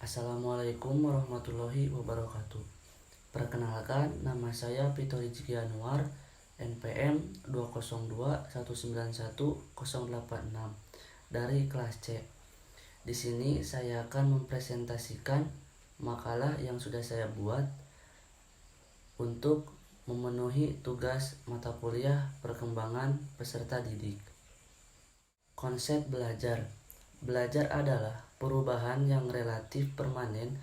Assalamualaikum warahmatullahi wabarakatuh. Perkenalkan, nama saya Pito Rizky Anwar, NPM 202191086 dari kelas C. Di sini saya akan mempresentasikan makalah yang sudah saya buat untuk memenuhi tugas mata kuliah perkembangan peserta didik. Konsep belajar. Belajar adalah perubahan yang relatif permanen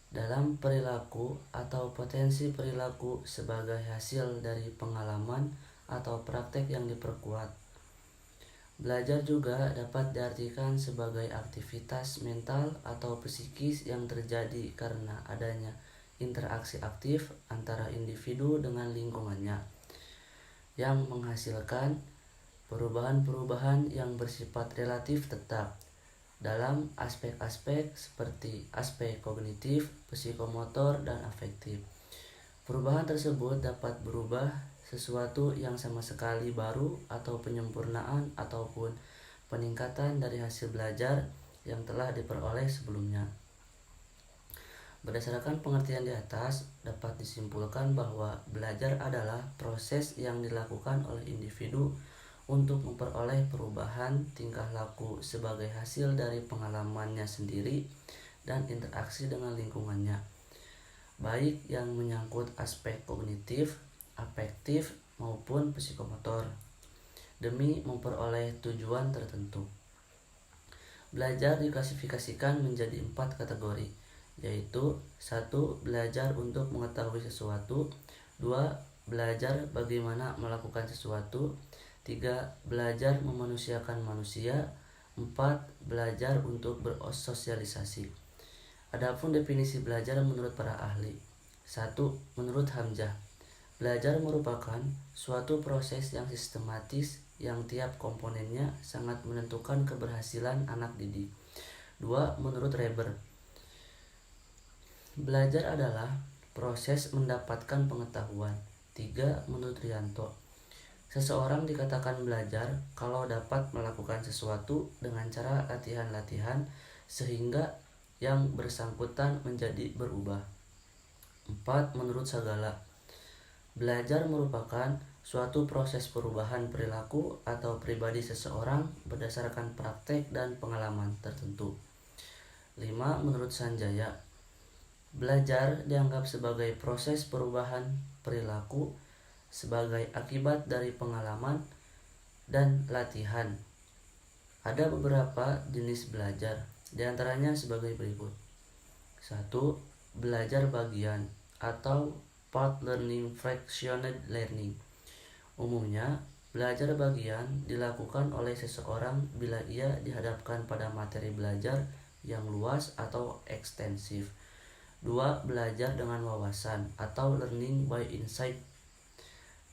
dalam perilaku atau potensi perilaku sebagai hasil dari pengalaman atau praktek yang diperkuat. Belajar juga dapat diartikan sebagai aktivitas mental atau psikis yang terjadi karena adanya interaksi aktif antara individu dengan lingkungannya, yang menghasilkan perubahan-perubahan yang bersifat relatif tetap dalam aspek-aspek seperti aspek kognitif, psikomotor, dan afektif. Perubahan tersebut dapat berubah sesuatu yang sama sekali baru atau penyempurnaan ataupun peningkatan dari hasil belajar yang telah diperoleh sebelumnya. Berdasarkan pengertian di atas, dapat disimpulkan bahwa belajar adalah proses yang dilakukan oleh individu untuk memperoleh perubahan tingkah laku sebagai hasil dari pengalamannya sendiri dan interaksi dengan lingkungannya, baik yang menyangkut aspek kognitif, afektif, maupun psikomotor, demi memperoleh tujuan tertentu. Belajar diklasifikasikan menjadi 4 kategori, yaitu 1. Belajar untuk mengetahui sesuatu, 2. Belajar bagaimana melakukan sesuatu, 3. Belajar memanusiakan manusia, 4. Belajar untuk bersosialisasi. Adapun definisi belajar menurut para ahli. 1. Menurut Hamzah, belajar merupakan suatu proses yang sistematis yang tiap komponennya sangat menentukan keberhasilan anak didik. 2. Menurut Reber, belajar adalah proses mendapatkan pengetahuan. 3. Menurut Rianto, seseorang dikatakan belajar kalau dapat melakukan sesuatu dengan cara latihan-latihan sehingga yang bersangkutan menjadi berubah. 4. Menurut Sagala, belajar merupakan suatu proses perubahan perilaku atau pribadi seseorang berdasarkan praktek dan pengalaman tertentu. 5. Menurut Sanjaya, belajar dianggap sebagai proses perubahan perilaku sebagai akibat dari pengalaman dan latihan. Ada beberapa jenis belajar, diantaranya sebagai berikut. 1. Belajar bagian atau part learning, fractioned learning. Umumnya, belajar bagian dilakukan oleh seseorang bila ia dihadapkan pada materi belajar yang luas atau ekstensif. 2. Belajar dengan wawasan atau learning by insight.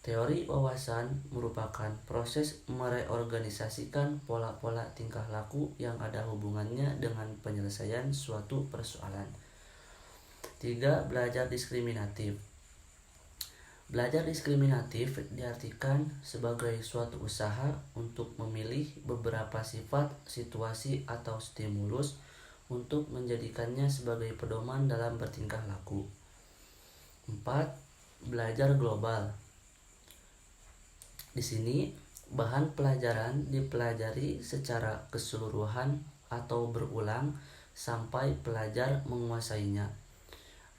Teori wawasan merupakan proses mereorganisasikan pola-pola tingkah laku yang ada hubungannya dengan penyelesaian suatu persoalan. 3. Belajar diskriminatif. Belajar diskriminatif diartikan sebagai suatu usaha untuk memilih beberapa sifat, situasi, atau stimulus untuk menjadikannya sebagai pedoman dalam bertingkah laku. 4. Belajar global. Di sini, bahan pelajaran dipelajari secara keseluruhan atau berulang sampai pelajar menguasainya.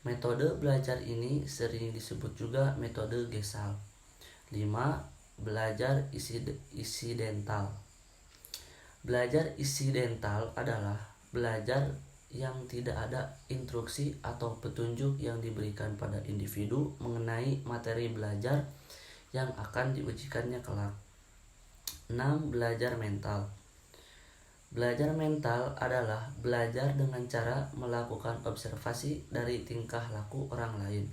Metode belajar ini sering disebut juga metode Gesal. 5. Belajar insidental. Belajar insidental adalah belajar yang tidak ada instruksi atau petunjuk yang diberikan pada individu mengenai materi belajar yang akan diujikannya kelak. 6. Belajar mental. Belajar mental adalah belajar dengan cara melakukan observasi dari tingkah laku orang lain.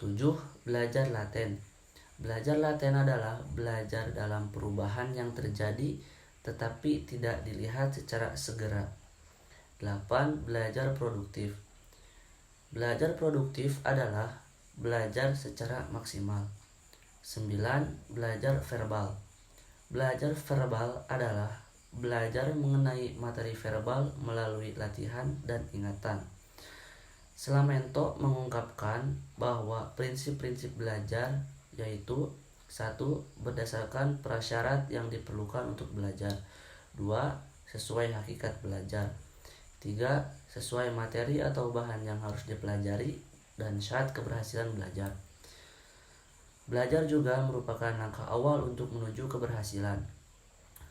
7. Belajar laten. Belajar laten adalah belajar dalam perubahan yang terjadi tetapi tidak dilihat secara segera. 8. Belajar produktif. Belajar produktif adalah belajar secara maksimal. 9. Belajar verbal. Belajar verbal adalah belajar mengenai materi verbal melalui latihan dan ingatan. Selamento mengungkapkan bahwa prinsip-prinsip belajar yaitu 1. Berdasarkan prasyarat yang diperlukan untuk belajar. 2. Sesuai hakikat belajar. 3. Sesuai materi atau bahan yang harus dipelajari dan syarat keberhasilan belajar. Belajar juga merupakan langkah awal untuk menuju keberhasilan.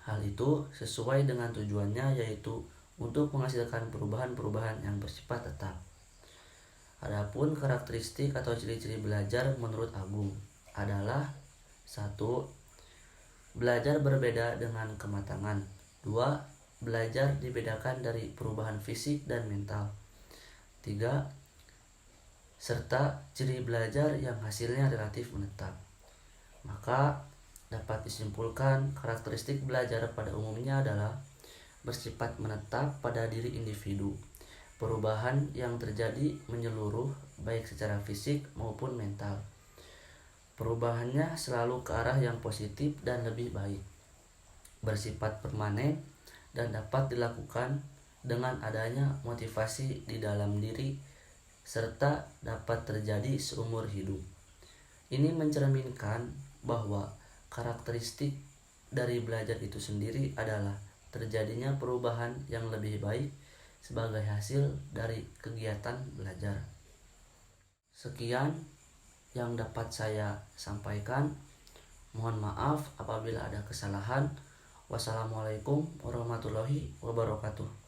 Hal itu sesuai dengan tujuannya, yaitu untuk menghasilkan perubahan-perubahan yang bersifat tetap. Adapun karakteristik atau ciri-ciri belajar menurut Agung adalah 1. Belajar berbeda dengan kematangan. 2. Belajar dibedakan dari perubahan fisik dan mental. 3. Serta ciri belajar yang hasilnya relatif menetap. Maka dapat disimpulkan karakteristik belajar pada umumnya adalah bersifat menetap pada diri individu. Perubahan yang terjadi menyeluruh baik secara fisik maupun mental. Perubahannya selalu ke arah yang positif dan lebih baik. Bersifat permanen dan dapat dilakukan dengan adanya motivasi di dalam diri serta dapat terjadi seumur hidup. Ini mencerminkan bahwa karakteristik dari belajar itu sendiri adalah terjadinya perubahan yang lebih baik sebagai hasil dari kegiatan belajar. Sekian yang dapat saya sampaikan. Mohon maaf apabila ada kesalahan. Wassalamualaikum warahmatullahi wabarakatuh.